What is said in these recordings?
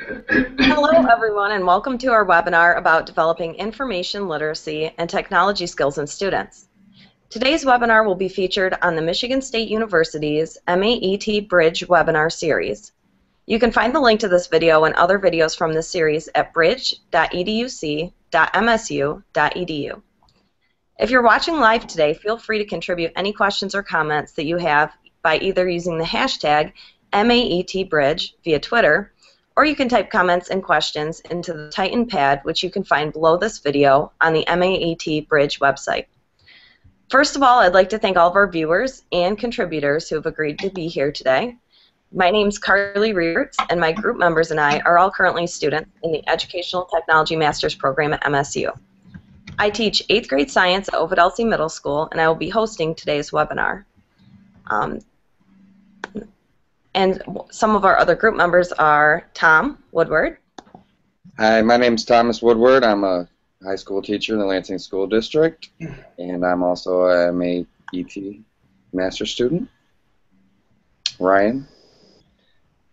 Hello, everyone, and welcome to our webinar about developing information literacy and technology skills in students. Today's webinar will be featured on the Michigan State University's MAET Bridge webinar series. You can find the link to this video and other videos from this series at bridge.educ.msu.edu. If you're watching live today, feel free to contribute any questions or comments that you have by either using the hashtag MAETBridge via Twitter, or you can type comments and questions into the Titan pad, which you can find below this video on the MAET Bridge website. First of all, I'd like to thank all of our viewers and contributors who have agreed to be here today. My name is Carly Reerts, and my group members and I are all currently students in the Educational Technology Master's Program at MSU. I teach 8th grade science at Dorsey Middle School, and I will be hosting today's webinar. And some of our other group members are Tom Woodward. Hi, my name is Thomas Woodward. I'm a high school teacher in the Lansing School District, and I'm also a MAET master student. Ryan.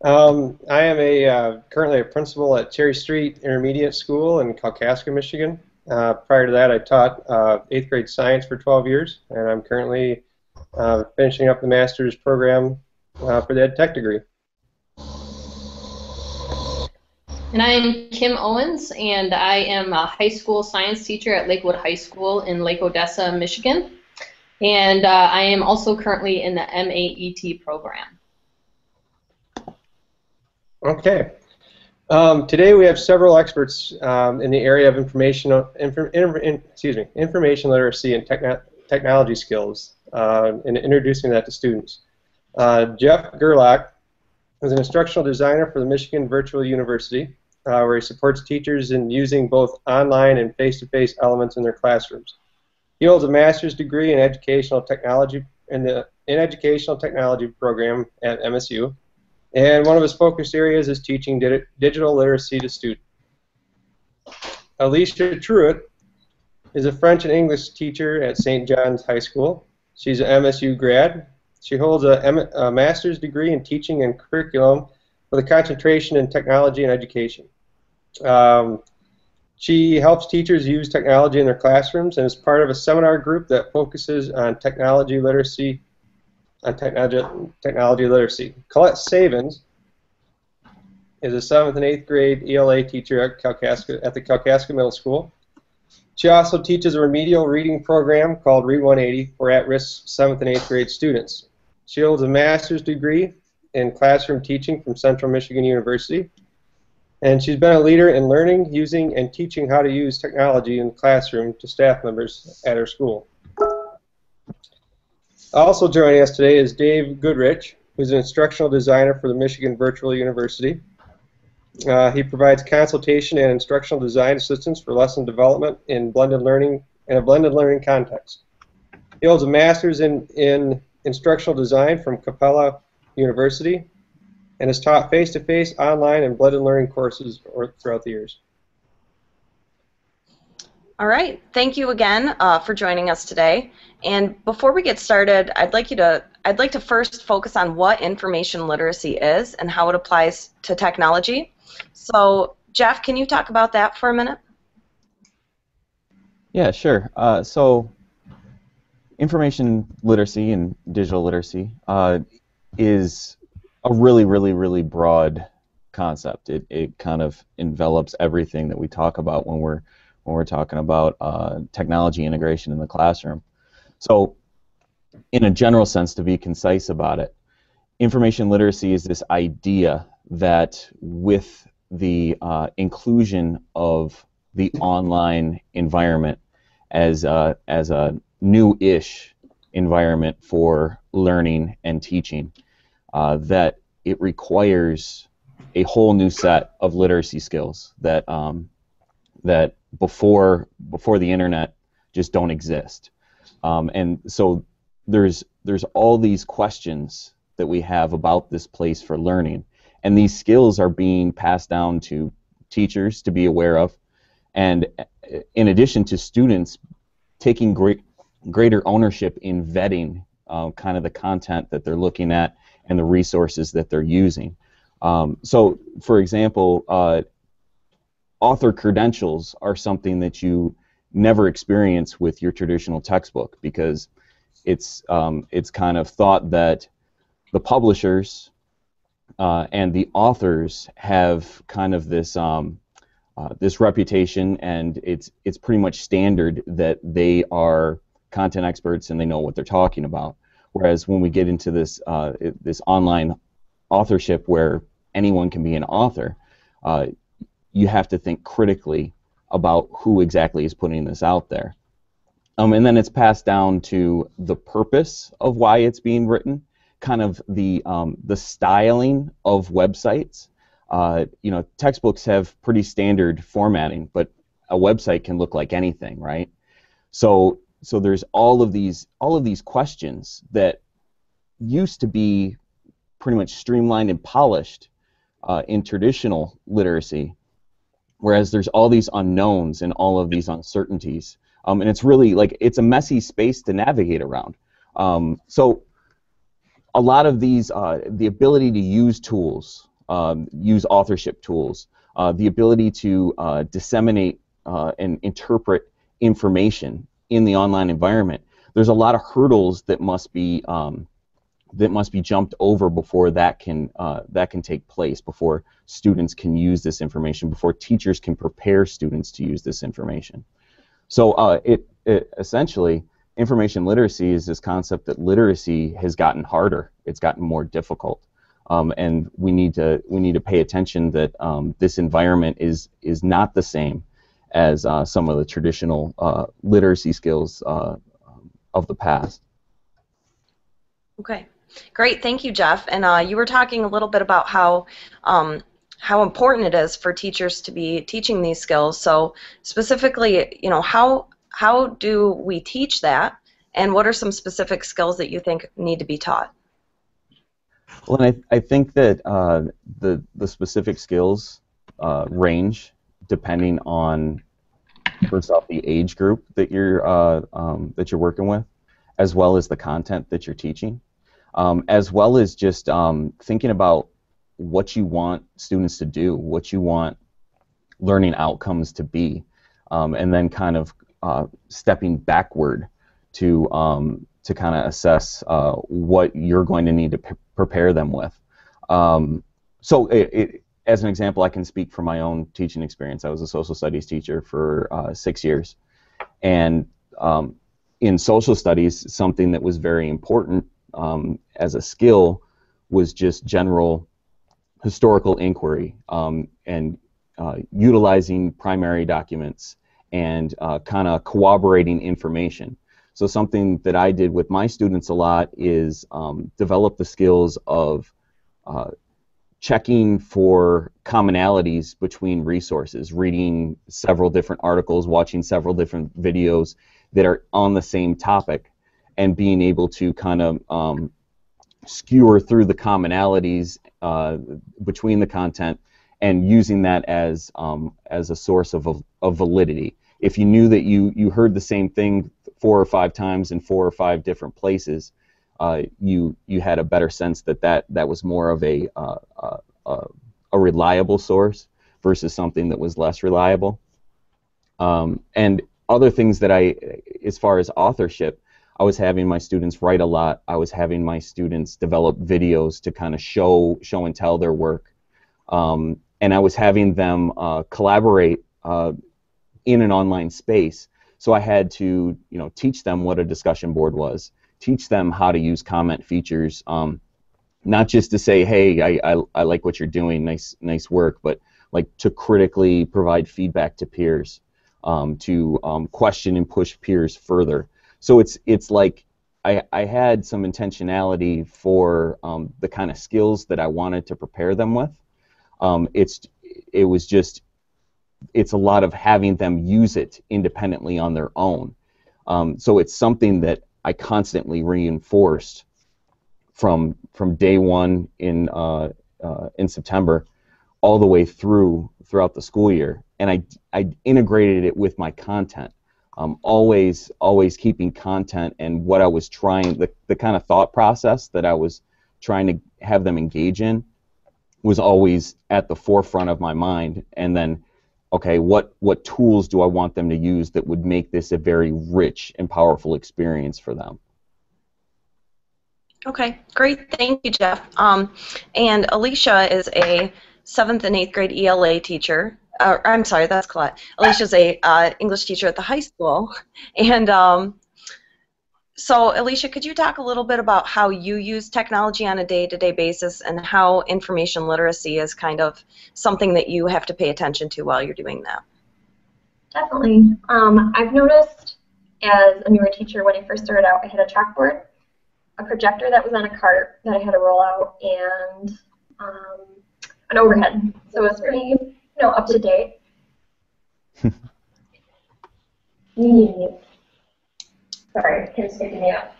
I am currently a principal at Cherry Street Intermediate School in Kalkaska, Michigan. Prior to that, I taught 8th grade science for 12 years, and I'm currently finishing up the master's program for the Ed Tech degree. And I'm Kim Owens, and I am a high school science teacher at Lakewood High School in Lake Odessa, Michigan. And I am also currently in the MAET program. Okay. Today we have several experts in the area of information literacy and technology skills, and introducing that to students. Jeff Gerlach is an instructional designer for the Michigan Virtual University, where he supports teachers in using both online and face-to-face elements in their classrooms. He holds a master's degree in educational technology educational technology program at MSU, and one of his focus areas is teaching digital literacy to students. Alicia Truitt is a French and English teacher at St. John's High School. She's an MSU grad. She holds a master's degree in teaching and curriculum with a concentration in technology and education. She helps teachers use technology in their classrooms and is part of a seminar group that focuses on technology literacy. Colette Savins is a 7th and 8th grade ELA teacher at the Kalkaska Middle School. She also teaches a remedial reading program called Read 180 for at-risk 7th and 8th grade students. She holds a master's degree in classroom teaching from Central Michigan University, and she's been a leader in learning, using, and teaching how to use technology in the classroom to staff members at her school. Also joining us today is Dave Goodrich, who's an instructional designer for the Michigan Virtual University. He provides consultation and instructional design assistance for lesson development in a blended learning context. He holds a master's in instructional design from Capella University and has taught face-to-face, online, and blended learning courses throughout the years. All right, thank you again for joining us today. And before we get started, I'd like to first focus on what information literacy is and how it applies to technology. So, Jeff, can you talk about that for a minute? Yeah, sure. So, information literacy and digital literacy is a really broad concept. It kind of envelops everything that we talk about when we're talking about technology integration in the classroom. So, in a general sense, to be concise about it, information literacy is this idea that with the inclusion of the online environment as a new-ish environment for learning and teaching, that it requires a whole new set of literacy skills that that before the internet just don't exist. And so there's all these questions that we have about this place for learning, and these skills are being passed down to teachers to be aware of, and in addition to students taking greater ownership in vetting kind of the content that they're looking at and the resources that they're using. So, for example, author credentials are something that you never experience with your traditional textbook, because it's kind of thought that the publishers and the authors have kind of this this reputation, and it's pretty much standard that they are content experts and they know what they're talking about. Whereas when we get into this this online authorship where anyone can be an author, you have to think critically about who exactly is putting this out there. And then it's passed down to the purpose of why it's being written, kind of the styling of websites. You know, textbooks have pretty standard formatting, but a website can look like anything, right? So there's all of these questions that used to be pretty much streamlined and polished in traditional literacy, whereas there's all these unknowns and all of these uncertainties. And it's really like, it's a messy space to navigate around. So a lot of these, the ability to use tools, use authorship tools, the ability to disseminate and interpret information in the online environment, there's a lot of hurdles that must be jumped over before that can take place, before students can use this information, before teachers can prepare students to use this information. So it essentially, information literacy is this concept that literacy has gotten harder. It's gotten more difficult, and we need to pay attention that this environment is not the same as some of the traditional literacy skills of the past. Okay, great. Thank you, Jeff. And you were talking a little bit about how important it is for teachers to be teaching these skills. So specifically, you know, how do we teach that, and what are some specific skills that you think need to be taught? Well, and I think that the specific skills range depending on, first off, the age group that you're working with, as well as the content that you're teaching, as well as just thinking about what you want students to do, what you want learning outcomes to be, and then kind of stepping backward to kind of assess what you're going to need to prepare them with. So as an example, I can speak from my own teaching experience. I was a social studies teacher for 6 years, and in social studies, something that was very important as a skill was just general historical inquiry, and utilizing primary documents and kind of corroborating information. So something that I did with my students a lot is develop the skills of checking for commonalities between resources, reading several different articles, watching several different videos that are on the same topic, and being able to kind of skewer through the commonalities between the content, and using that as a source of validity. If you knew that you heard the same thing 4 or 5 times in 4 or 5 different places, you had a better sense that was more of a reliable source versus something that was less reliable. And other things that as far as authorship, I was having my students write a lot. I was having my students develop videos to kind of show and tell their work. And I was having them collaborate in an online space. So I had to, teach them what a discussion board was, teach them how to use comment features, not just to say, hey, I like what you're doing, nice work, but like to critically provide feedback to peers, to question and push peers further. So it's like I had some intentionality for the kind of skills that I wanted to prepare them with. It's a lot of having them use it independently on their own. So it's something that I constantly reinforced from day one in September all the way throughout the school year, and I integrated it with my content. Always keeping content and what I was trying, the kind of thought process that I was trying to have them engage in was always at the forefront of my mind. And then, okay, what tools do I want them to use that would make this a very rich and powerful experience for them? Okay, great. Thank you, Jeff. And Alicia is a 7th and 8th grade ELA teacher. I'm sorry, that's Colette. Alicia's a English teacher at the high school. And so, Alicia, could you talk a little bit about how you use technology on a day-to-day basis and how information literacy is kind of something that you have to pay attention to while you're doing that? Definitely. I've noticed as a newer teacher when I first started out, I had a chalkboard, a projector that was on a cart that I had to roll out, and an overhead. So it was pretty, up to date. Sorry, Kim's picking me up.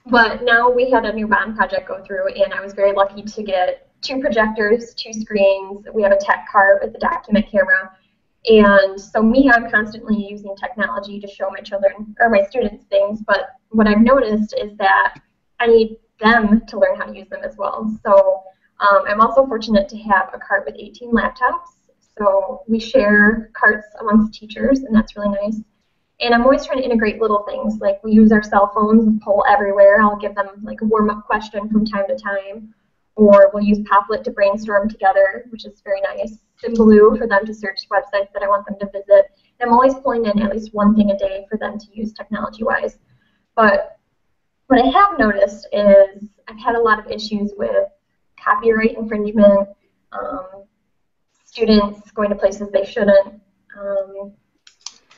But now we had a new bond project go through, and I was very lucky to get 2 projectors, 2 screens. We have a tech cart with a document camera. And so I'm constantly using technology to show my children or my students things, but what I've noticed is that I need them to learn how to use them as well. So I'm also fortunate to have a cart with 18 laptops. So we share carts amongst teachers, and that's really nice. And I'm always trying to integrate little things, like we use our cell phones and poll everywhere. I'll give them like a warm-up question from time to time, or we'll use Padlet to brainstorm together, which is very nice. Blue for them to search websites that I want them to visit. And I'm always pulling in at least one thing a day for them to use technology-wise. But what I have noticed is I've had a lot of issues with copyright infringement, students going to places they shouldn't,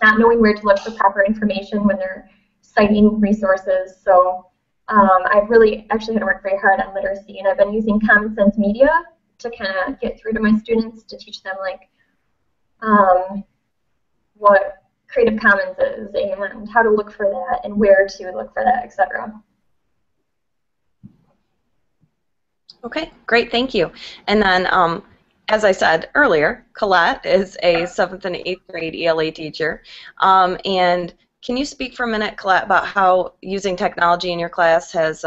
not knowing where to look for proper information when they're citing resources. So I've really actually had to work very hard on literacy, and I've been using Common Sense Media to kind of get through to my students, to teach them like what Creative Commons is and how to look for that and where to look for that, etc. Okay, great, thank you. And then, as I said earlier, Colette is a 7th and 8th grade ELA teacher. And can you speak for a minute, Colette, about how using technology in your class has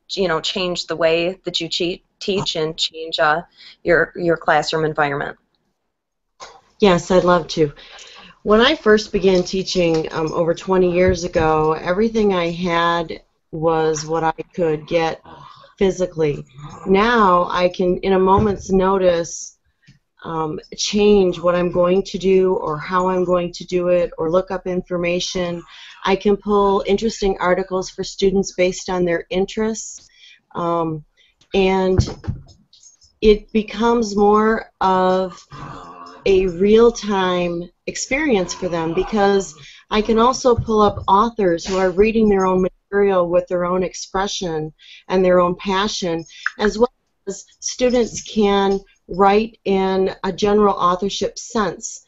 changed the way that you teach and change your classroom environment? Yes, I'd love to. When I first began teaching over 20 years ago, everything I had was what I could get physically. Now I can, in a moment's notice, change what I'm going to do or how I'm going to do it, or look up information. I can pull interesting articles for students based on their interests, and it becomes more of a real-time experience for them, because I can also pull up authors who are reading their own material with their own expression and their own passion, as well as students can write in a general authorship sense.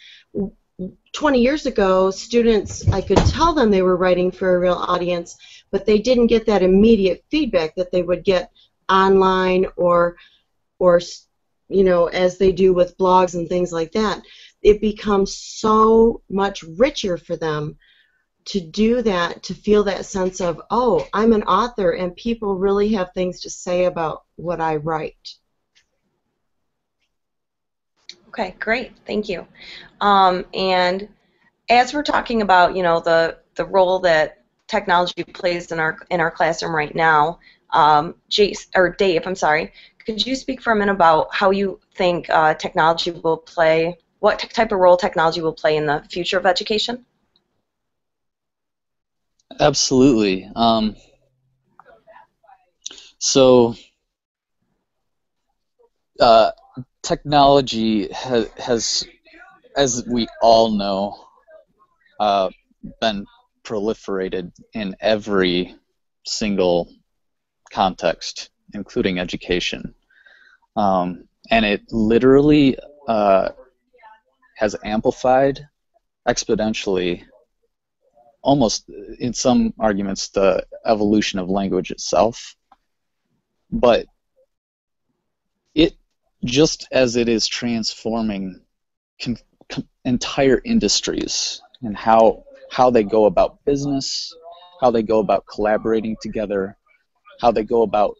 20 years ago, students, I could tell them they were writing for a real audience, but they didn't get that immediate feedback that they would get online or as they do with blogs and things like that. It becomes so much richer for them to do that, to feel that sense of, oh, I'm an author and people really have things to say about what I write. Okay, great, thank you. And as we're talking about, the role that technology plays in our classroom right now, Dave, I'm sorry, could you speak for a minute about how you think technology will play, what type of role technology will play in the future of education? Absolutely. Technology has, as we all know, been proliferated in every single context, including education. And it literally has amplified exponentially, almost in some arguments, the evolution of language itself. But it, just as it is transforming entire industries and how they go about business, how they go about collaborating together, how they go about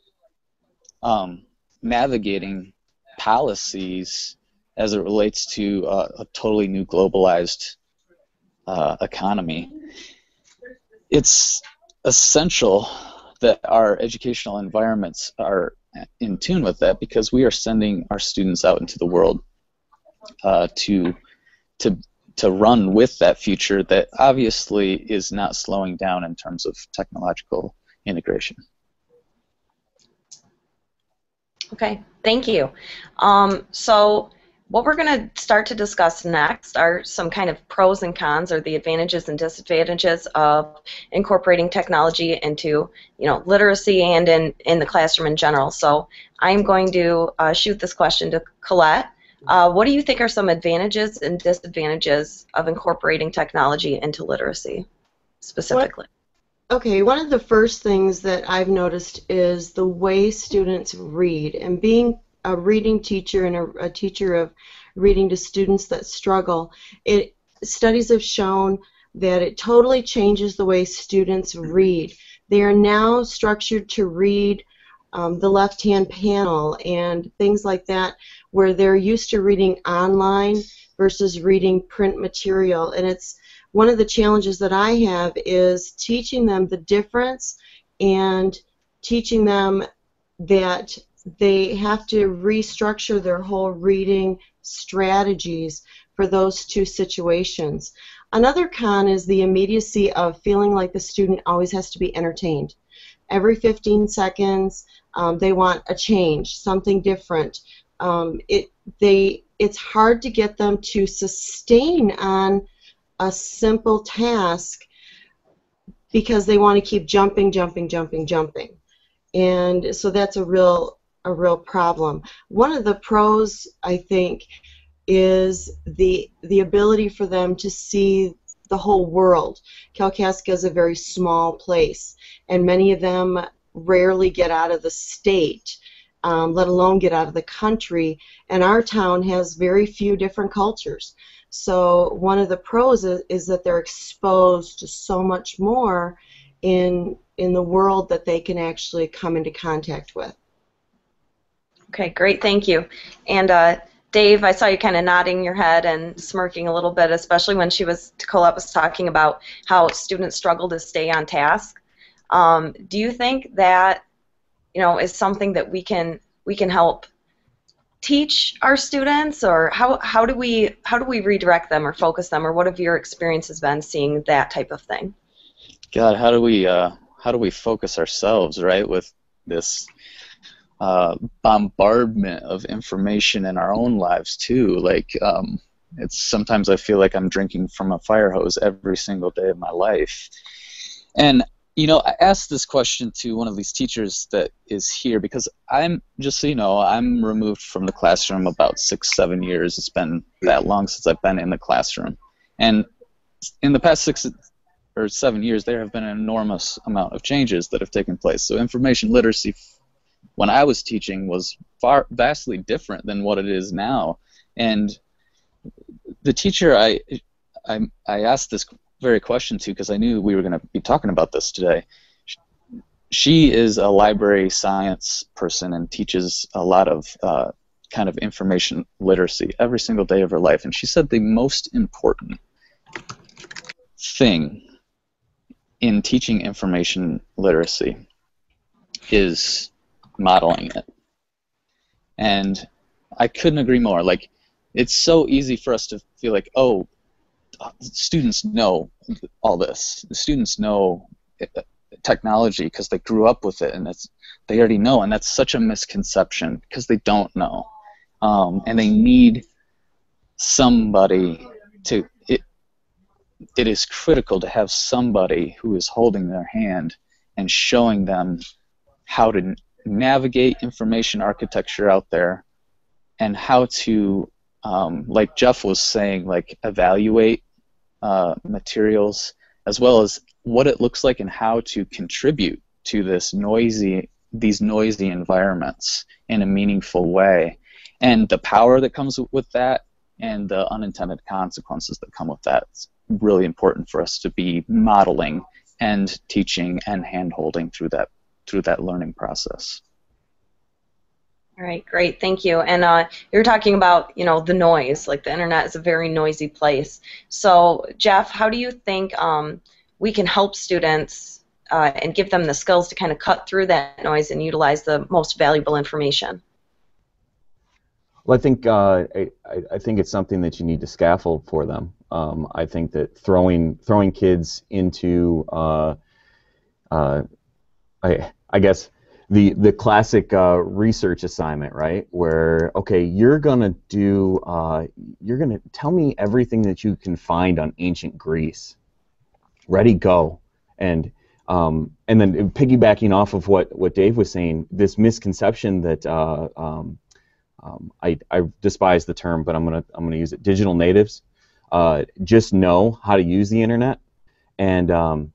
navigating policies as it relates to a totally new globalized economy. It's essential that our educational environments are in tune with that, because we are sending our students out into the world to run with that future that obviously is not slowing down in terms of technological integration. Okay, thank you. So what we're going to start to discuss next are some kind of pros and cons, or the advantages and disadvantages of incorporating technology into, literacy and in the classroom in general. So I'm going to shoot this question to Colette. What do you think are some advantages and disadvantages of incorporating technology into literacy specifically? Okay, one of the first things that I've noticed is the way students read. And being a reading teacher and a teacher of reading to students that struggle, studies have shown that it totally changes the way students read. They are now structured to read the left-hand panel and things like that, where they're used to reading online versus reading print material. And it's one of the challenges that I have is teaching them the difference and teaching them that they have to restructure their whole reading strategies for those two situations. Another con is the immediacy of feeling like the student always has to be entertained. Every 15 seconds, they want a change, something different. It's hard to get them to sustain on a simple task because they want to keep jumping. And so that's a real problem. One of the pros, I think, is the ability for them to see the whole world. Kalkaska is a very small place, and many of them rarely get out of the state, let alone get out of the country, and our town has very few different cultures. So one of the pros is that they're exposed to so much more in the world that they can actually come into contact with. Okay, great, thank you. And Dave, I saw you kind of nodding your head and smirking a little bit, especially when Colette was talking about how students struggle to stay on task. Do you think that is something that we can help teach our students, or how do we redirect them or focus them, or what have your experiences been seeing that type of thing? God, how do we focus ourselves, right, with this bombardment of information in our own lives too? Like, it's sometimes I feel like I'm drinking from a fire hose every single day of my life. And I asked this question to one of these teachers that is here because I'm, just so you know, I'm removed from the classroom about 6-7 years. It's been that long since I've been in the classroom. And in the past 6 or 7 years, there have been an enormous amount of changes that have taken place. So information literacy, when I was teaching, was vastly different than what it is now. And the teacher I asked this very question to, because I knew we were going to be talking about this today. She is a library science person and teaches a lot of kind of information literacy every single day of her life. And she said the most important thing in teaching information literacy is modeling it. And I couldn't agree more. Like, it's so easy for us to feel like, oh, students know all this. The students know technology because they grew up with it, and they already know, and that's such a misconception because they don't know, and they need somebody to. It is critical to have somebody who is holding their hand and showing them how to navigate information architecture out there, and how to, like Jeff was saying, like evaluate materials, as well as what it looks like and how to contribute to these noisy environments in a meaningful way, and the power that comes with that and the unintended consequences that come with that. It's really important for us to be modeling and teaching and hand-holding through that through that learning process. All right, great, thank you. And you were talking about, the noise. Like, the internet is a very noisy place. So, Jeff, how do you think we can help students and give them the skills to kind of cut through that noise and utilize the most valuable information? Well, I think it's something that you need to scaffold for them. I think that throwing kids into I guess the classic research assignment, right? Where, okay, you're gonna tell me everything that you can find on ancient Greece. Ready, go. And then piggybacking off of what Dave was saying, this misconception that I despise the term, but I'm gonna use it. Digital natives just know how to use the internet, and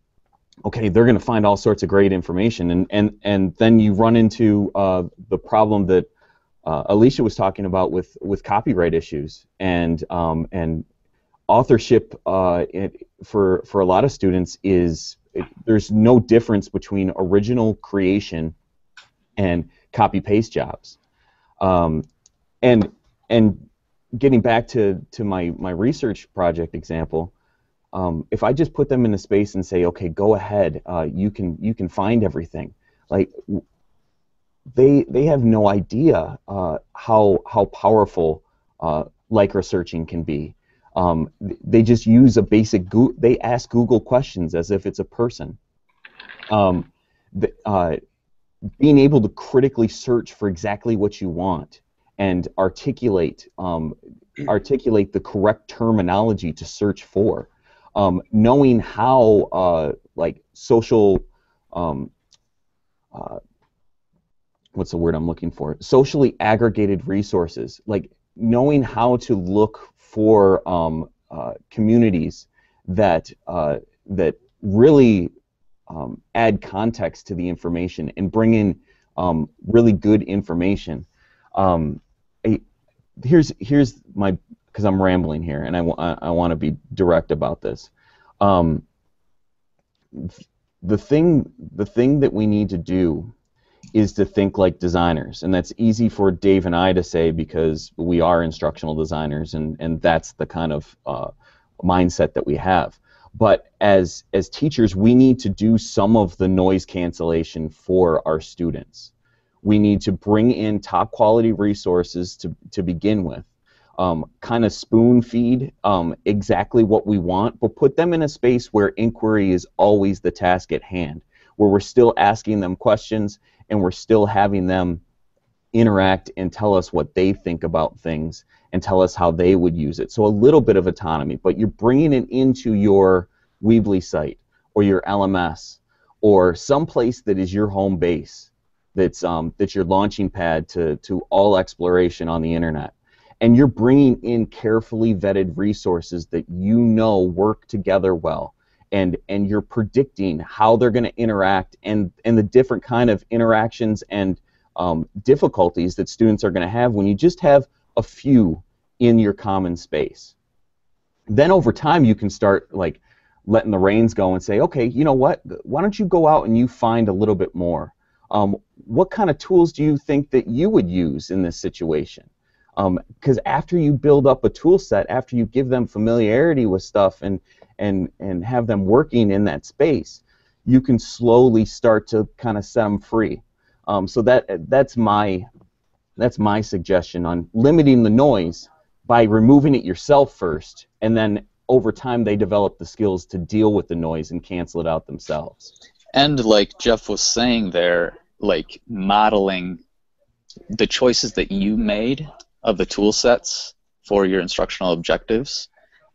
okay, they're going to find all sorts of great information, and then you run into the problem that Alicia was talking about with copyright issues and authorship. For a lot of students there's no difference between original creation and copy paste jobs. And getting back to my research project example. If I just put them in a space and say, okay, go ahead, you can find everything, like they have no idea how powerful Lycra searching can be. They just use a basic they ask Google questions as if it's a person. Being able to critically search for exactly what you want and articulate the correct terminology to search for. Knowing how, like, social, what's the word I'm looking for? Socially aggregated resources, like knowing how to look for communities that really add context to the information and bring in really good information. Here's my, because I'm rambling here, and I want to be direct about this. The thing that we need to do is to think like designers, and that's easy for Dave and I to say because we are instructional designers, and that's the kind of mindset that we have. But as teachers, we need to do some of the noise cancellation for our students. We need to bring in top quality resources to begin with. Kind of spoon feed exactly what we want, but put them in a space where inquiry is always the task at hand, where we're still asking them questions and we're still having them interact and tell us what they think about things and tell us how they would use it. So a little bit of autonomy, but you're bringing it into your Weebly site or your LMS or someplace that is your home base, that's your launching pad to all exploration on the internet. And you're bringing in carefully vetted resources that you know work together well, and you're predicting how they're going to interact and the different kind of interactions and difficulties that students are going to have when you just have a few in your common space. Then over time you can start like letting the reins go and say, okay, you know what? Why don't you go out and you find a little bit more? What kind of tools do you think that you would use in this situation? Because after you build up a tool set, after you give them familiarity with stuff and have them working in that space, you can slowly start to kind of set them free. So that's my suggestion on limiting the noise by removing it yourself first, and then over time they develop the skills to deal with the noise and cancel it out themselves. And like Jeff was saying there, like modeling the choices that you made of the tool sets for your instructional objectives,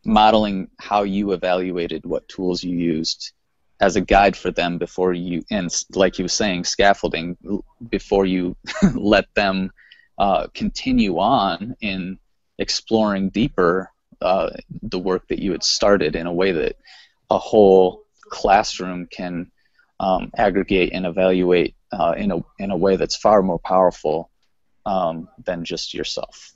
modeling how you evaluated what tools you used as a guide for them before you, and like he was saying, scaffolding, before you let them continue on in exploring deeper the work that you had started in a way that a whole classroom can aggregate and evaluate in a way that's far more powerful than just yourself.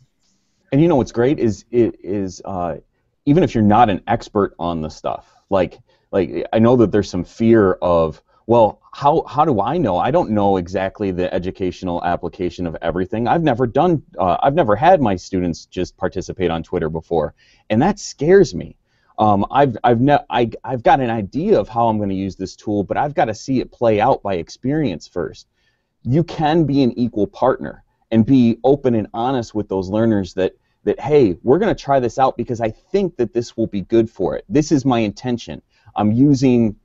And you know what's great is even if you're not an expert on the stuff, like I know that there's some fear of, Well, how do I know? I don't know exactly the educational application of everything. I've never had my students just participate on Twitter before, and that scares me. I've got an idea of how I'm going to use this tool, but I've got to see it play out by experience first. You can be an equal partner and be open and honest with those learners that hey, we're going to try this out because I think that this will be good for it. This is my intention. I'm using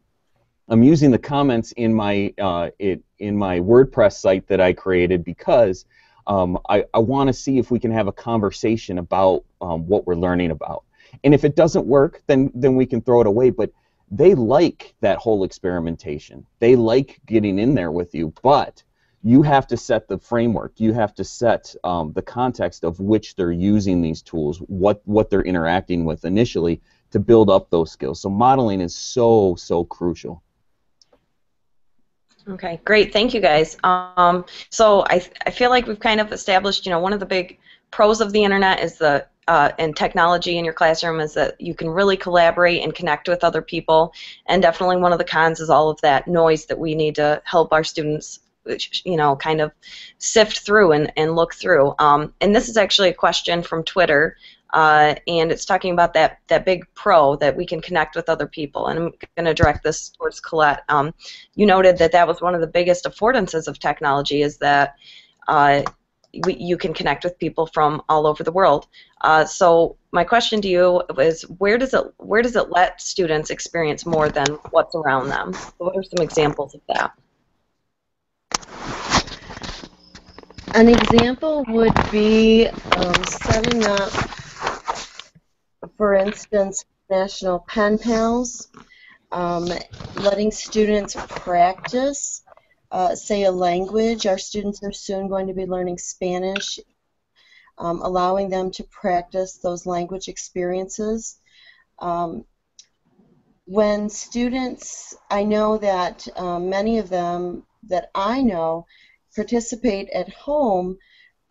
the comments in my WordPress site that I created because I want to see if we can have a conversation about what we're learning about. And if it doesn't work, then we can throw it away. But they like that whole experimentation. They like getting in there with you. But you have to set the framework. You have to set the context of which they're using these tools, what they're interacting with initially to build up those skills. So modeling is so crucial. Okay, great. Thank you, guys. So I feel like we've kind of established, one of the big pros of the internet is and technology in your classroom is that you can really collaborate and connect with other people. And definitely one of the cons is all of that noise that we need to help our students, kind of sift through and look through. And this is actually a question from Twitter. And it's talking about that big pro that we can connect with other people. And I'm going to direct this towards Colette. You noted that was one of the biggest affordances of technology is that you can connect with people from all over the world. So my question to you is, where does it let students experience more than what's around them? So what are some examples of that? An example would be setting up, for instance, National Pen Pals, letting students practice, say, a language. Our students are soon going to be learning Spanish, allowing them to practice those language experiences. When students, I know that many of them that I know participate at home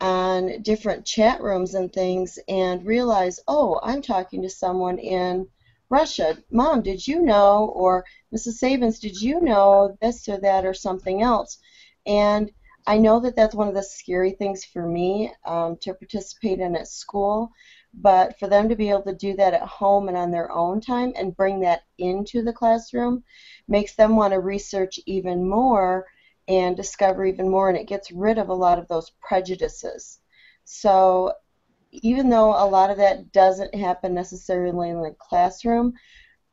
on different chat rooms and things and realize, oh, I'm talking to someone in Russia. Mom, did you know? Or Mrs. Sabins, did you know this or that or something else? And I know that that's one of the scary things for me to participate in at school, but for them to be able to do that at home and on their own time and bring that into the classroom makes them want to research even more and discover even more, and it gets rid of a lot of those prejudices. So even though a lot of that doesn't happen necessarily in the classroom,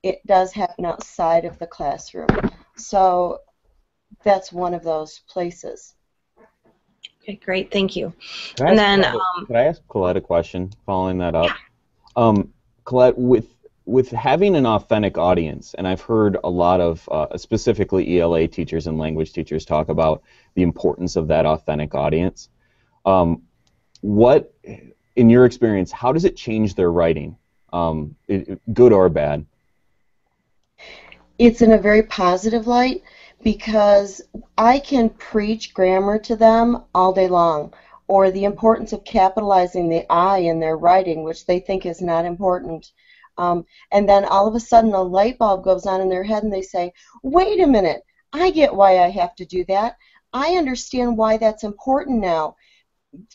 it does happen outside of the classroom. So that's one of those places. Okay, great, thank you. Can I ask Colette a question following that up? Yeah. Colette, with having an authentic audience, and I've heard a lot of specifically ELA teachers and language teachers talk about the importance of that authentic audience. What, in your experience, how does it change their writing, good or bad? It's in a very positive light because I can preach grammar to them all day long, or the importance of capitalizing the I in their writing, which they think is not important. And then all of a sudden a light bulb goes on in their head and they say, wait a minute, I get why I have to do that. I understand why that's important now.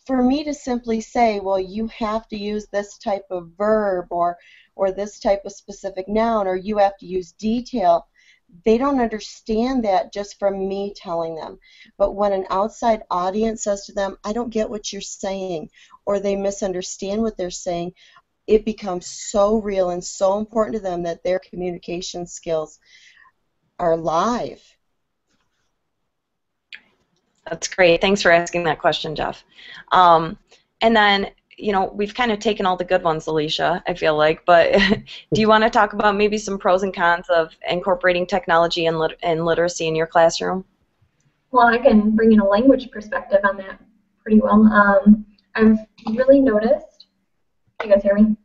For me to simply say, well, you have to use this type of verb or this type of specific noun, or you have to use detail, they don't understand that just from me telling them. But when an outside audience says to them, I don't get what you're saying, or they misunderstand what they're saying, it becomes so real and so important to them that their communication skills are live. That's great. Thanks for asking that question, Jeff. And then, we've kind of taken all the good ones, Alicia, I feel like, but do you want to talk about maybe some pros and cons of incorporating technology and literacy in your classroom? Well, I can bring in a language perspective on that pretty well. I've really noticed, can you guys hear me?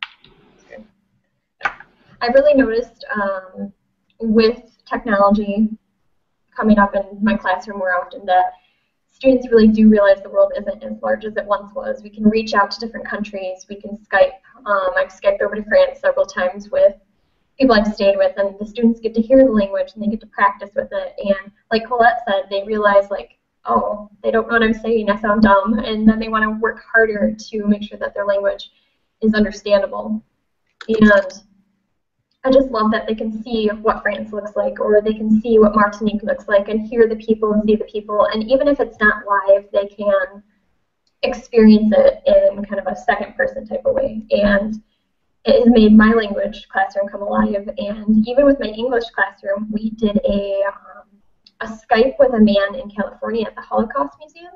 I've really noticed with technology coming up in my classroom more often that students really do realize the world isn't as large as it once was. We can reach out to different countries. We can Skype. I've Skyped over to France several times with people I've stayed with, and the students get to hear the language and they get to practice with it. And like Colette said, they realize like, oh, they don't know what I'm saying, I sound dumb, and then they want to work harder to make sure that their language is understandable. And I just love that they can see what France looks like, or they can see what Martinique looks like, and hear the people and see the people. And even if it's not live, they can experience it in kind of a second person type of way. And it has made my language classroom come alive. And even with my English classroom, we did a Skype with a man in California at the Holocaust Museum.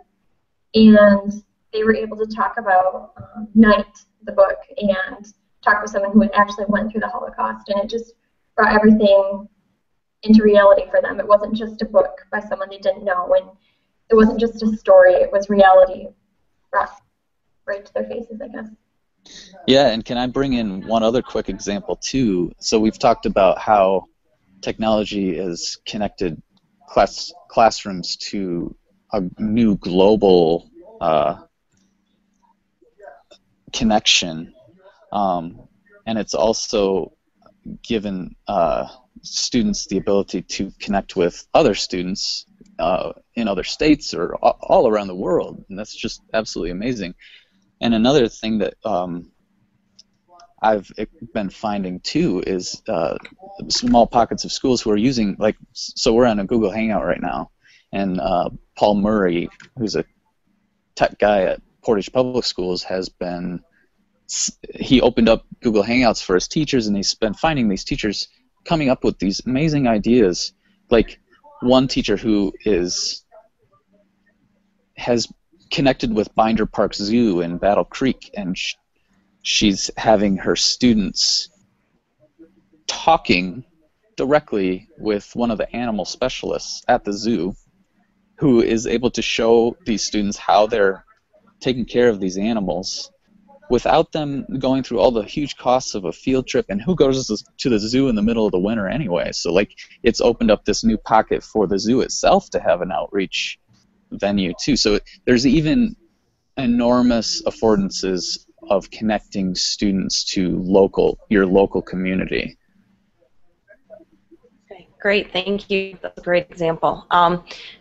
And they were able to talk about Night, the book, and talk with someone who actually went through the Holocaust. And it just brought everything into reality for them. It wasn't just a book by someone they didn't know. And it wasn't just a story. It was reality brought right to their faces, I guess. Yeah, and can I bring in one other quick example too? So we've talked about how technology has connected classrooms to a new global connection, and it's also given students the ability to connect with other students in other states or all around the world, and that's just absolutely amazing. And another thing that I've been finding too is small pockets of schools who are using, like, so we're on a Google Hangout right now, and Paul Murray, who's a tech guy at Portage Public Schools, he opened up Google Hangouts for his teachers, and he's been finding these teachers coming up with these amazing ideas. Like one teacher who has connected with Binder Park Zoo in Battle Creek, and she's having her students talking directly with one of the animal specialists at the zoo, who is able to show these students how they're taking care of these animals without them going through all the huge costs of a field trip. And who goes to the zoo in the middle of the winter anyway? So like, it's opened up this new pocket for the zoo itself to have an outreach venue too. So there's even enormous affordances of connecting students to your local community. Okay, great, thank you. That's a great example.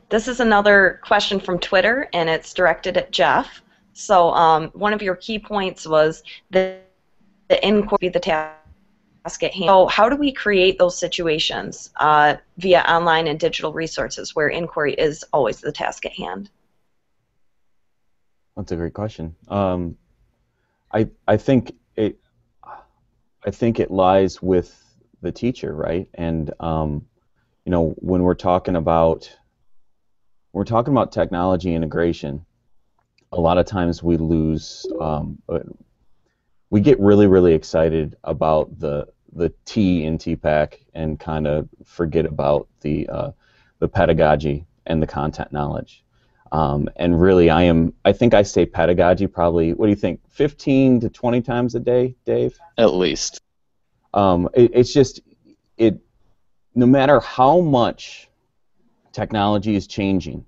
This is another question from Twitter, and it's directed at Jeff. So one of your key points was the inquiry be the task at hand. So how do we create those situations via online and digital resources where inquiry is always the task at hand? That's a great question. I think it lies with the teacher, right? And you know, when we're talking about technology integration, a lot of times we lose. We get really excited about the T in TPAC and kind of forget about the pedagogy and the content knowledge. And really, I think I say pedagogy probably, what do you think, 15 to 20 times a day, Dave? At least. It's just, no matter how much technology is changing,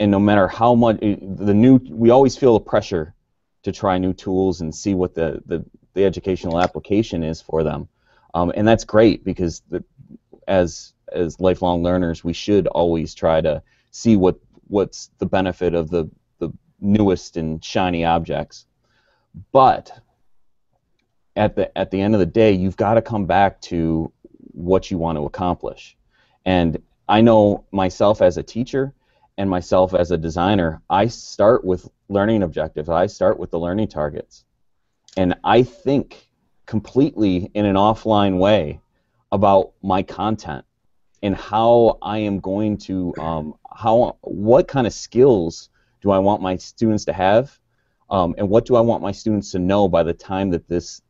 and no matter how much, we always feel the pressure to try new tools and see what the educational application is for them. And that's great, because as lifelong learners, we should always try to see what's the benefit of the newest and shiny objects. But at the end of the day, you've got to come back to what you want to accomplish. And I know myself as a teacher and myself as a designer, I start with learning objectives. I start with the learning targets. And I think completely in an offline way about my content and how I am going to, what kind of skills do I want my students to have, and what do I want my students to know by the time that this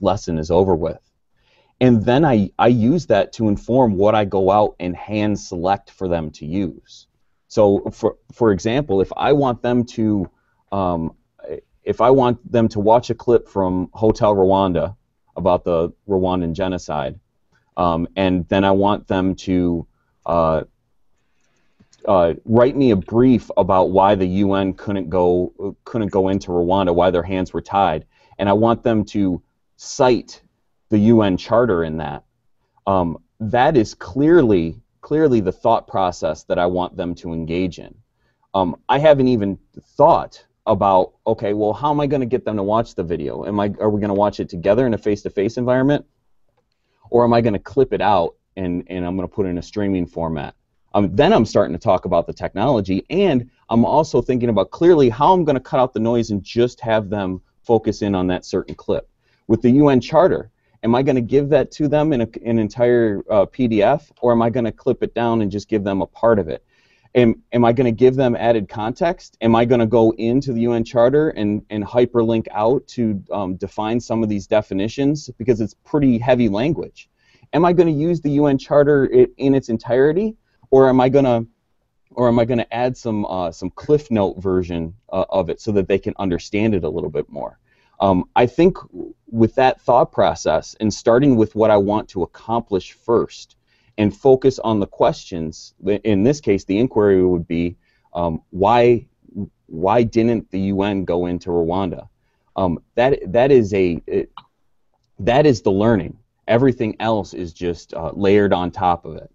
lesson is over with. And then I use that to inform what I go out and hand select for them to use. So for example, if I want them to watch a clip from Hotel Rwanda about the Rwandan genocide, and then I want them to write me a brief about why the UN couldn't go into Rwanda, why their hands were tied, and I want them to cite the UN Charter in that, that is clearly the thought process that I want them to engage in. I haven't even thought about, okay, well, how am I going to get them to watch the video? Are we going to watch it together in a face-to-face environment, or am I going to clip it out and I'm going to put it in a streaming format? Then I'm starting to talk about the technology, and I'm also thinking about clearly how I'm going to cut out the noise and just have them focus in on that certain clip. With the UN Charter, am I going to give that to them in an entire PDF, or am I going to clip it down and just give them a part of it? Am I going to give them added context? Am I going to go into the UN Charter and hyperlink out to define some of these definitions, because it's pretty heavy language? Am I going to use the UN Charter in its entirety, or am I going to add some Cliff Note version of it so that they can understand it a little bit more? I think with that thought process, and starting with what I want to accomplish first, and focus on the questions. In this case, the inquiry would be, why didn't the UN go into Rwanda? That is the learning. Everything else is just layered on top of it.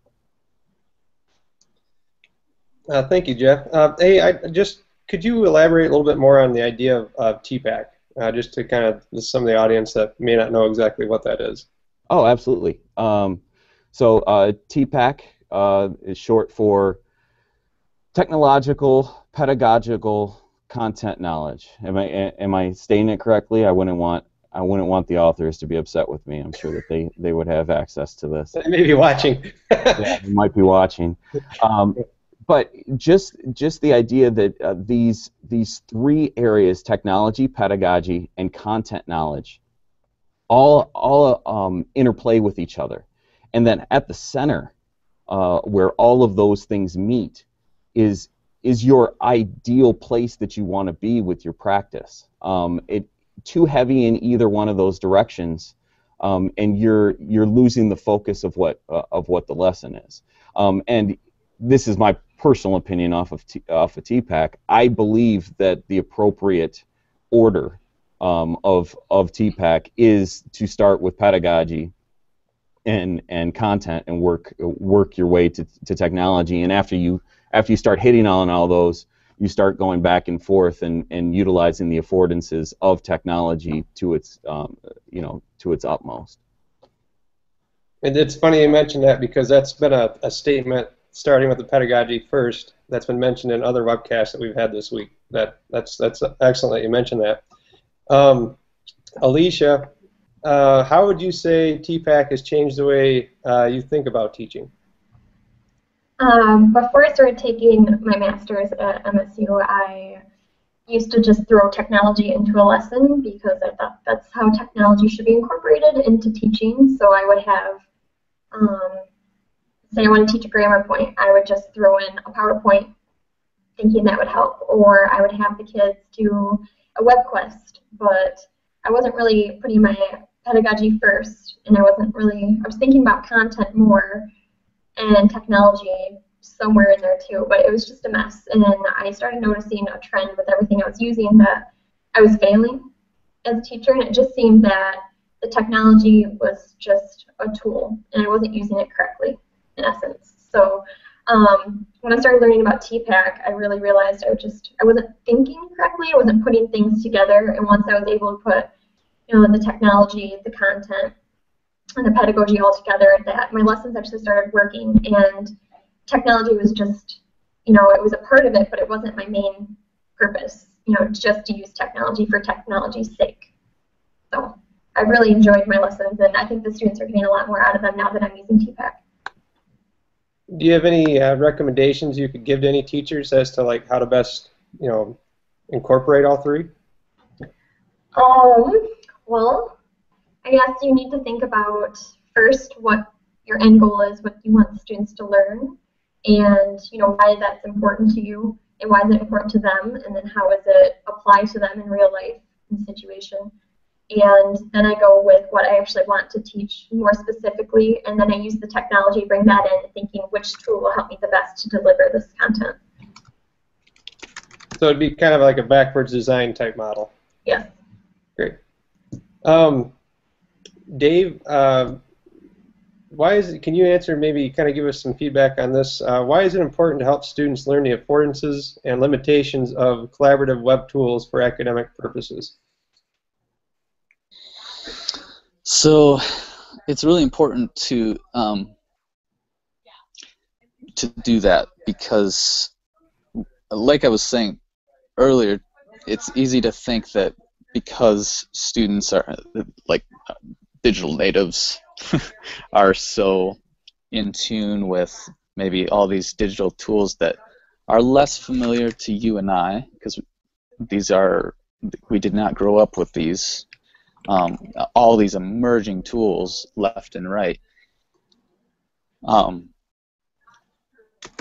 Thank you, Jeff. Hey, could you elaborate a little bit more on the idea of TPAC, just to kind of some of the audience that may not know exactly what that is? Oh, absolutely. So TPAC is short for Technological Pedagogical Content Knowledge. Am I stating it correctly? I wouldn't want the authors to be upset with me. I'm sure that they would have access to this. They may be watching. Yeah, they might be watching. But just the idea that these three areas, technology, pedagogy, and content knowledge, all interplay with each other. And then at the center, where all of those things meet, is your ideal place that you want to be with your practice. Too heavy in either one of those directions, and you're losing the focus of what the lesson is. And this is my personal opinion off of TPAC. I believe that the appropriate order of TPAC is to start with pedagogy and content, and work your way to technology. And after you start hitting on all those, you start going back and forth and utilizing the affordances of technology to its utmost. And it's funny you mentioned that, because that's been a statement, starting with the pedagogy first, that's been mentioned in other webcasts that we've had this week. That's excellent that you mentioned that. Alicia, how would you say TPAC has changed the way you think about teaching? Before I started taking my master's at MSU, I used to just throw technology into a lesson, because I thought that's how technology should be incorporated into teaching. So I would have, say I want to teach a grammar point, I would just throw in a PowerPoint thinking that would help, or I would have the kids do a web quest, but I wasn't really putting my pedagogy first, and I was thinking about content more and technology somewhere in there too, but it was just a mess. And then I started noticing a trend with everything I was using, that I was failing as a teacher, and it just seemed that the technology was just a tool, and I wasn't using it correctly, in essence. So when I started learning about TPAC, I really realized I wasn't thinking correctly, I wasn't putting things together, and once I was able to put the technology, the content, and the pedagogy all together, that my lessons actually started working. And technology was just, it was a part of it, but it wasn't my main purpose, just to use technology for technology's sake. So I've really enjoyed my lessons, and I think the students are getting a lot more out of them now that I'm using TPAC. Do you have any recommendations you could give to any teachers as to how to best, incorporate all three? Well, I guess you need to think about first what your end goal is, what you want the students to learn, and why that's important to you, and why is it important to them, and then how does it apply to them in real life in situation. And then I go with what I actually want to teach more specifically, and then I use the technology, bring that in, thinking which tool will help me the best to deliver this content. So it'd be kind of like a backwards design type model. Yes. Great. Dave, why is it, can you answer, maybe kind of give us some feedback on this? Why is it important to help students learn the affordances and limitations of collaborative web tools for academic purposes? So it's really important to do that because, like I was saying earlier, it's easy to think that because students are like digital natives are so in tune with maybe all these digital tools that are less familiar to you and I, because we did not grow up with these all these emerging tools left and right.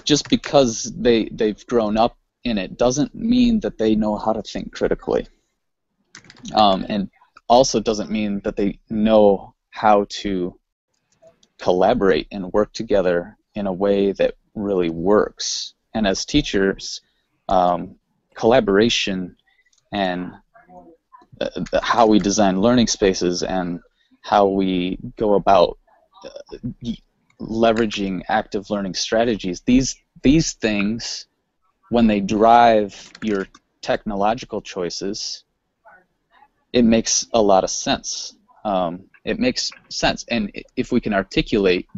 Just because they've grown up in it doesn't mean that they know how to think critically, and also doesn't mean that they know how to collaborate and work together in a way that really works. And as teachers, collaboration and how we design learning spaces and how we go about leveraging active learning strategies, these things, when they drive your technological choices, it makes a lot of sense. It makes sense, and if we can articulate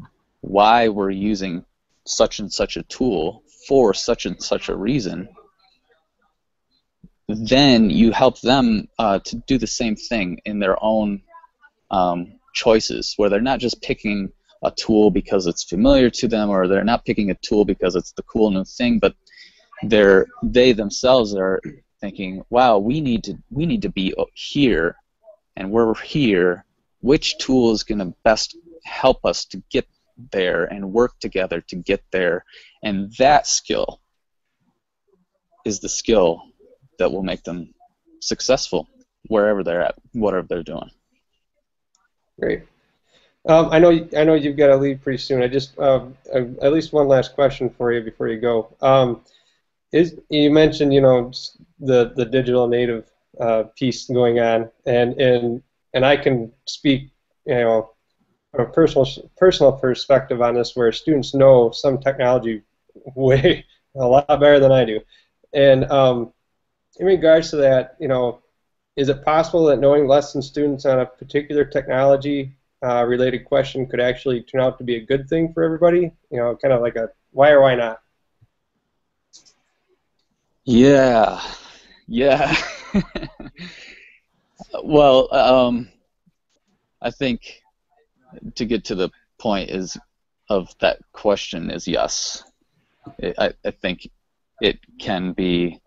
why we're using such and such a tool for such and such a reason, then you help them to do the same thing in their own choices, where they're not just picking a tool because it's familiar to them, or they're not picking a tool because it's the cool new thing, but they themselves are thinking, wow, we need to be here, and we're here. Which tool is going to best help us to get there and work together to get there? And that skill is the skill that will make them successful wherever they're at, whatever they're doing. Great. I know you've got to leave pretty soon. I just at least one last question for you before you go. You mentioned the digital native piece going on, and I can speak from a personal perspective on this, where students know some technology way a lot better than I do, and in regards to that, is it possible that knowing less than students on a particular technology related question could actually turn out to be a good thing for everybody? Kind of like a why or why not? Yeah. Well, I think to get to the point of that question is yes. I think it can be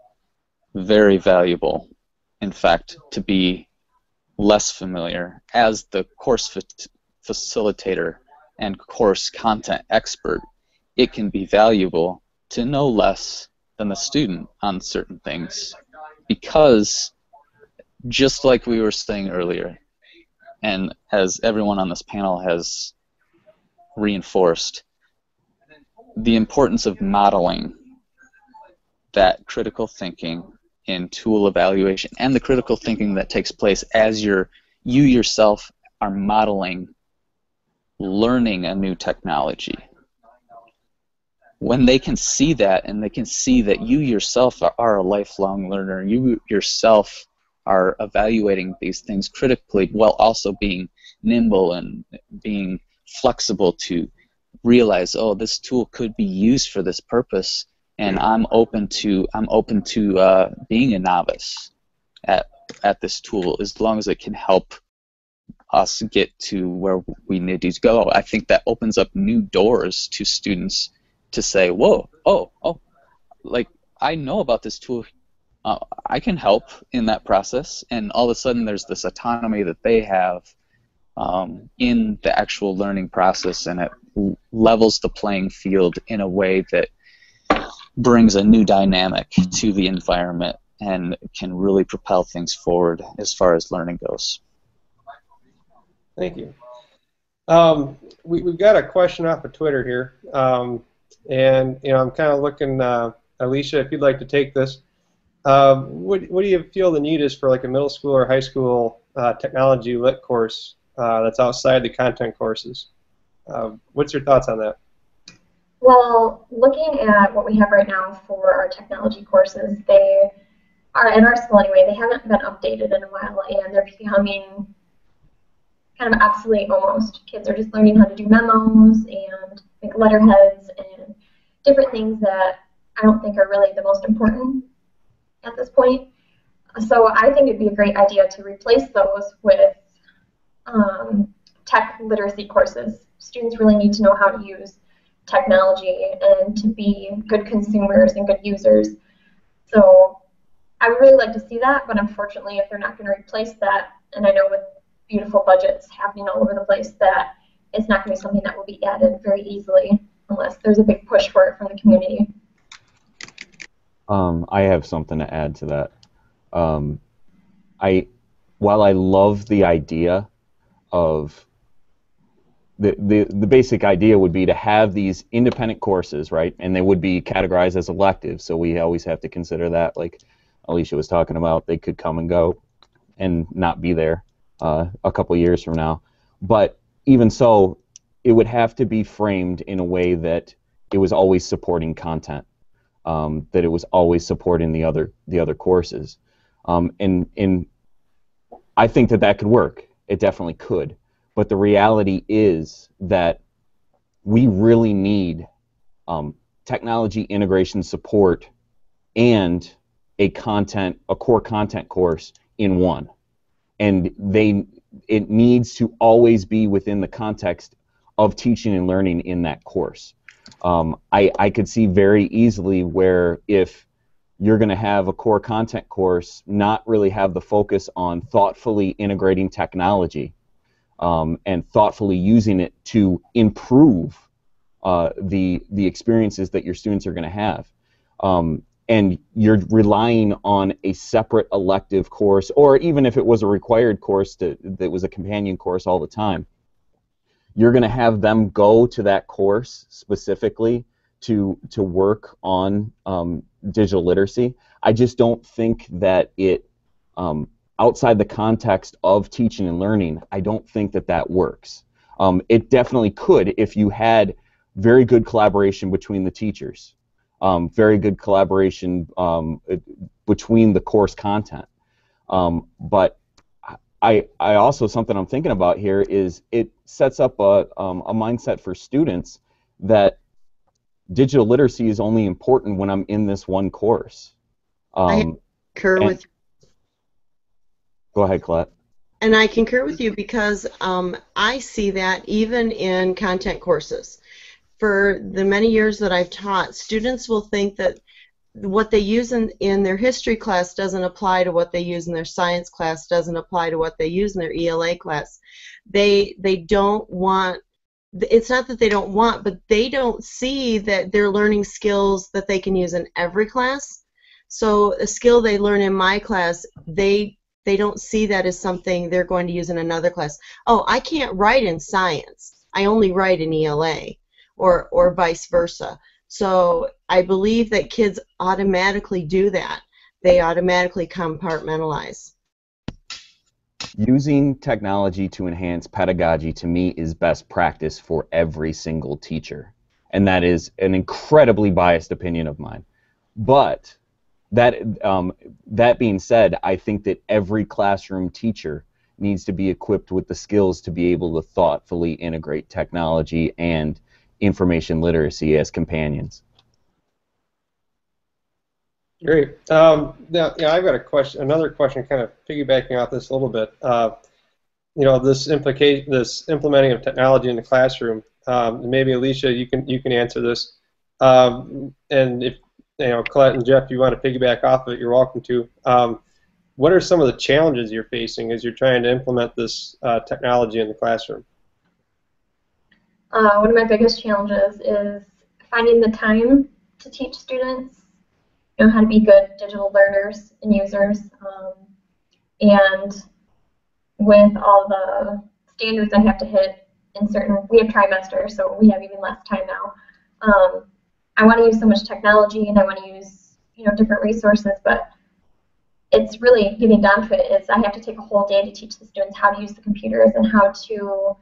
very valuable, in fact, to be less familiar. As the course facilitator and course content expert, it can be valuable to know less than the student on certain things, because just like we were saying earlier, and as everyone on this panel has reinforced, the importance of modeling that critical thinking in tool evaluation, and the critical thinking that takes place as you yourself are modeling learning a new technology. When they can see that, and they can see that you yourself are a lifelong learner, you yourself are evaluating these things critically while also being nimble and being flexible to realize, oh, this tool could be used for this purpose, and I'm open to being a novice at this tool as long as it can help us get to where we need to go. I think that opens up new doors to students to say, whoa, oh, like, I know about this tool. I can help in that process, and all of a sudden there's this autonomy that they have in the actual learning process, and it levels the playing field in a way that brings a new dynamic to the environment and can really propel things forward as far as learning goes. Thank you. We've got a question off of Twitter here, and I'm kind of looking, Alicia, if you'd like to take this. What do you feel the need is for like a middle school or high school technology lit course that's outside the content courses. What's your thoughts on that? Well, looking at what we have right now for our technology courses, they are, in our school anyway, they haven't been updated in a while, and they're becoming kind of obsolete almost. Kids are just learning how to do memos and make letterheads and different things that I don't think are really the most important at this point. So I think it'd be a great idea to replace those with tech literacy courses. Students really need to know how to use technology and to be good consumers and good users. So I would really like to see that, but unfortunately, if they're not going to replace that, and I know with beautiful budgets happening all over the place, that it's not going to be something that will be added very easily unless there's a big push for it from the community. I have something to add to that. While I love the idea of the basic idea would be to have these independent courses, right? And they would be categorized as electives, so we always have to consider that, like Alicia was talking about, they could come and go and not be there a couple years from now. But even so, it would have to be framed in a way that it was always supporting content, that it was always supporting the other courses. And I think that could work. It definitely could. But the reality is that we really need technology integration support and a core content course in one. And it needs to always be within the context of teaching and learning in that course. I could see very easily where if you're going to have a core content course, not really have the focus on thoughtfully integrating technology and thoughtfully using it to improve the experiences that your students are going to have. And you're relying on a separate elective course, or even if it was a required course that was a companion course all the time, you're going to have them go to that course specifically to work on digital literacy. I just don't think that it, outside the context of teaching and learning, I don't think that works. It definitely could if you had very good collaboration between the teachers. Very good collaboration between the course content. But I also, something I'm thinking about here is it sets up a mindset for students that digital literacy is only important when I'm in this one course. I concur with you. Go ahead, Colette. And I concur with you because I see that even in content courses. For the many years that I've taught, students will think that what they use in their history class doesn't apply to what they use in their science class, doesn't apply to what they use in their ELA class. They don't want, it's not that they don't want, but they don't see that they're learning skills that they can use in every class. So a skill they learn in my class, they don't see that as something they're going to use in another class. Oh, I can't write in science. I only write in ELA. Or vice versa. So I believe that kids automatically do that. They automatically compartmentalize. Using technology to enhance pedagogy, to me, is best practice for every single teacher. And that is an incredibly biased opinion of mine. But that being said, I think that every classroom teacher needs to be equipped with the skills to be able to thoughtfully integrate technology and information literacy as companions. Great. Now, I've got a question. Another question, kind of piggybacking off this a little bit. This implementing of technology in the classroom. Maybe Alicia, you can answer this. And if Colette and Jeff, you want to piggyback off of it, you're welcome to. What are some of the challenges you're facing as you're trying to implement this technology in the classroom? One of my biggest challenges is finding the time to teach students, how to be good digital learners and users. And with all the standards I have to hit in we have trimesters, so we have even less time now. I want to use so much technology and I want to use different resources, but it's really getting down to it is I have to take a whole day to teach the students how to use the computers and how to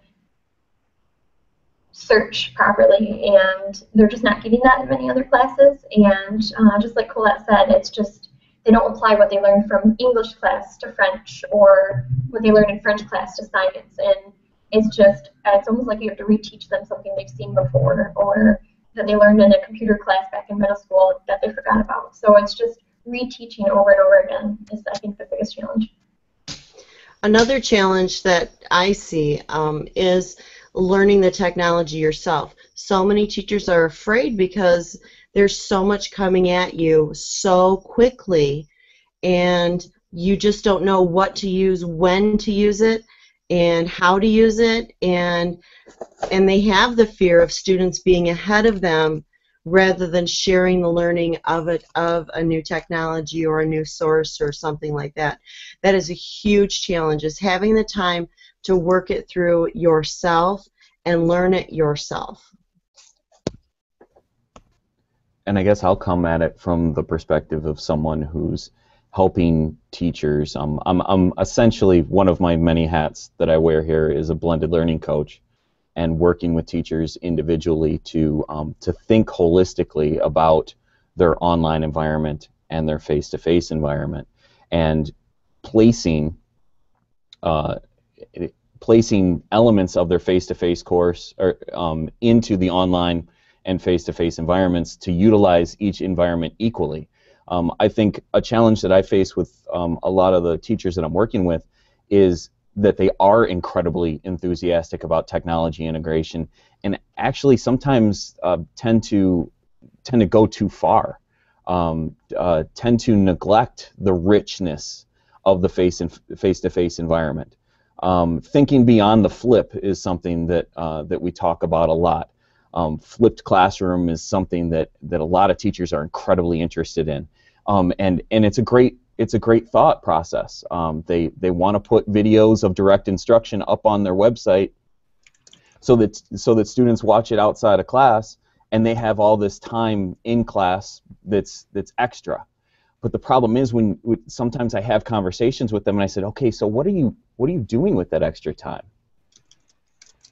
search properly, and they're just not getting that in many other classes. And just like Colette said, it's just they don't apply what they learned from English class to French, or what they learned in French class to science. And it's almost like you have to reteach them something they've seen before, or that they learned in a computer class back in middle school that they forgot about. So it's just reteaching over and over again is, I think, the biggest challenge. Another challenge that I see is learning the technology yourself. So many teachers are afraid because there's so much coming at you so quickly, and you just don't know what to use, when to use it, and how to use it, and they have the fear of students being ahead of them rather than sharing the learning of a new technology or a new source or something like that. That is a huge challenge, is having the time to work it through yourself and learn it yourself. And I guess I'll come at it from the perspective of someone who's helping teachers. I'm essentially, one of my many hats that I wear here is a blended learning coach, and working with teachers individually to think holistically about their online environment and their face-to-face environment, and placing elements of their face-to-face course or, into the online and face-to-face environments to utilize each environment equally. I think a challenge that I face with a lot of the teachers that I'm working with is that they are incredibly enthusiastic about technology integration, and actually sometimes tend to go too far, tend to neglect the richness of the face-to-face environment. Thinking beyond the flip is something that we talk about a lot. Flipped classroom is something that a lot of teachers are incredibly interested in, and it's a great thought process. They want to put videos of direct instruction up on their website so that students watch it outside of class, and they have all this time in class that's extra. But the problem is when sometimes I have conversations with them and I said, okay, so what are you doing with that extra time?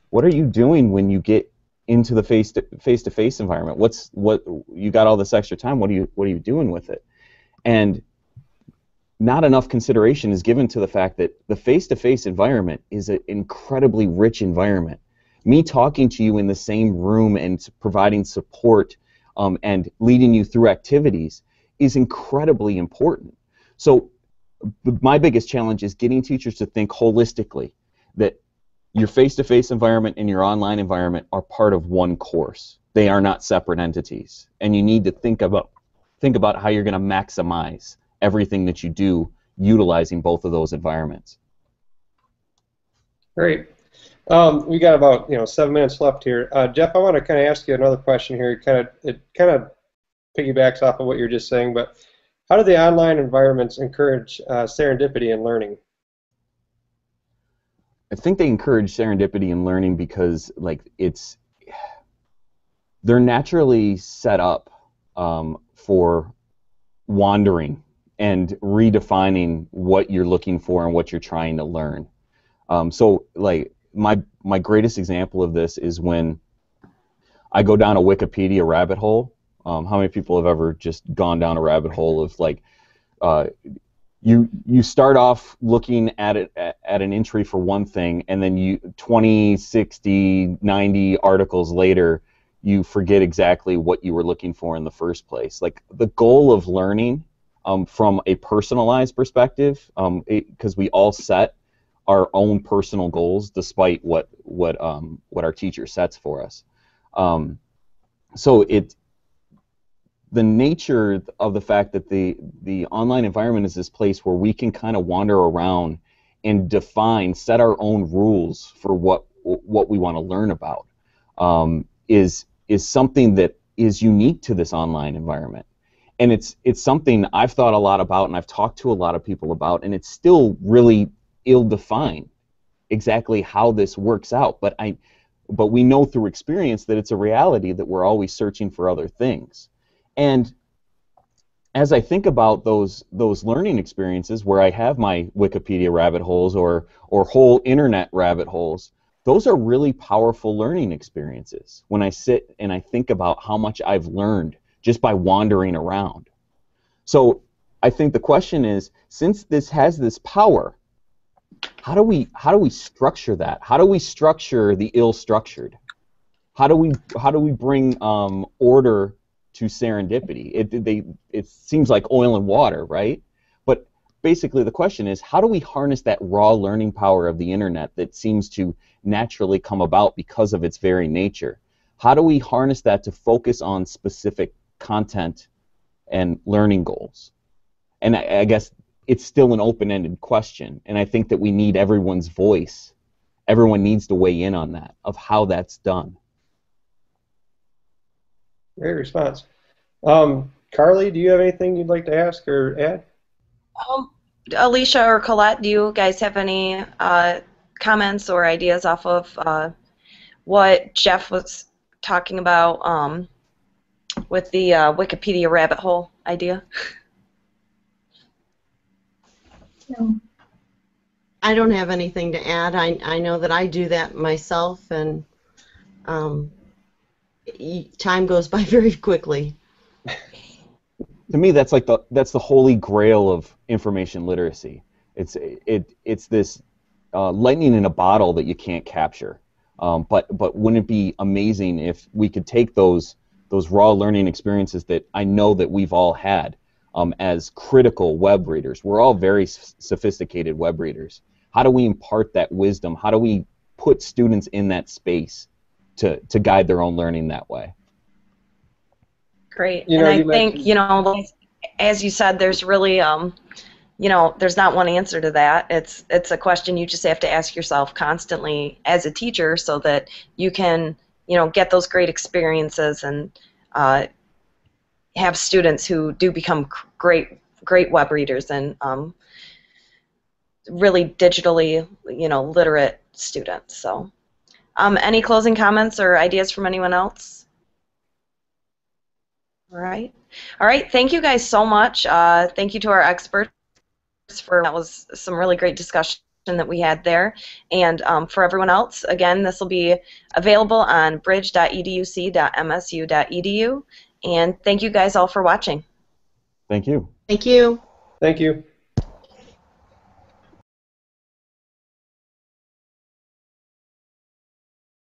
What are you doing when you get into the face-to-face environment? What you got all this extra time? What are you doing with it? And not enough consideration is given to the fact that the face-to-face environment is an incredibly rich environment. Me talking to you in the same room and providing support and leading you through activities is incredibly important. So my biggest challenge is getting teachers to think holistically, that your face-to-face environment and your online environment are part of one course. They are not separate entities, and you need to think about how you're going to maximize everything that you do utilizing both of those environments. Great. We got about 7 minutes left here. Jeff, I want to kind of ask you another question here. It kind of piggybacks off of what you're just saying, but how do the online environments encourage serendipity in learning? I think they encourage serendipity in learning because they're naturally set up for wandering and redefining what you're looking for and what you're trying to learn. So like my greatest example of this is when I go down a Wikipedia rabbit hole. How many people have ever just gone down a rabbit hole of like you start off looking at an entry for one thing, and then 20, 60, 90 articles later, you forget exactly what you were looking for in the first place. Like the goal of learning from a personalized perspective, because we all set our own personal goals despite what our teacher sets for us. So the nature of the fact that the online environment is this place where we can kind of wander around and set our own rules for what we want to learn about, is something that is unique to this online environment. And it's something I've thought a lot about and I've talked to a lot of people about, and it's still really ill-defined exactly how this works out. But we know through experience that it's a reality that we're always searching for other things. And as I think about those learning experiences where I have my Wikipedia rabbit holes or whole internet rabbit holes, those are really powerful learning experiences when I sit and I think about how much I've learned just by wandering around. So I think the question is, since this has this power, how do we structure that? How do we structure the ill-structured? How do we bring order to serendipity? It seems like oil and water, right? But basically the question is, how do we harness that raw learning power of the internet that seems to naturally come about because of its very nature? How do we harness that to focus on specific content and learning goals? And I guess it's still an open-ended question, and I think that we need everyone's voice. Everyone needs to weigh in on that, of how that's done. Great response. Carly, do you have anything you'd like to ask or add? Alicia or Colette, do you guys have any comments or ideas off of what Jeff was talking about with the Wikipedia rabbit hole idea? No. I don't have anything to add. I know that I do that myself, and time goes by very quickly. To me, that's like the holy grail of information literacy. It's this lightning in a bottle that you can't capture. But wouldn't it be amazing if we could take those raw learning experiences that I know that we've all had as critical web readers? We're all very sophisticated web readers. How do we impart that wisdom? How do we put students in that space to guide their own learning that way? Great. And I think, as you said, there's really, there's not one answer to that. It's a question you just have to ask yourself constantly as a teacher so that you can, get those great experiences and have students who do become great web readers and really digitally, literate students. So, any closing comments or ideas from anyone else? All right. Thank you guys so much. Thank you to our experts that was some really great discussion that we had there. And for everyone else, again, this will be available on bridge.educ.msu.edu. And thank you guys all for watching. Thank you. Thank you. Thank you.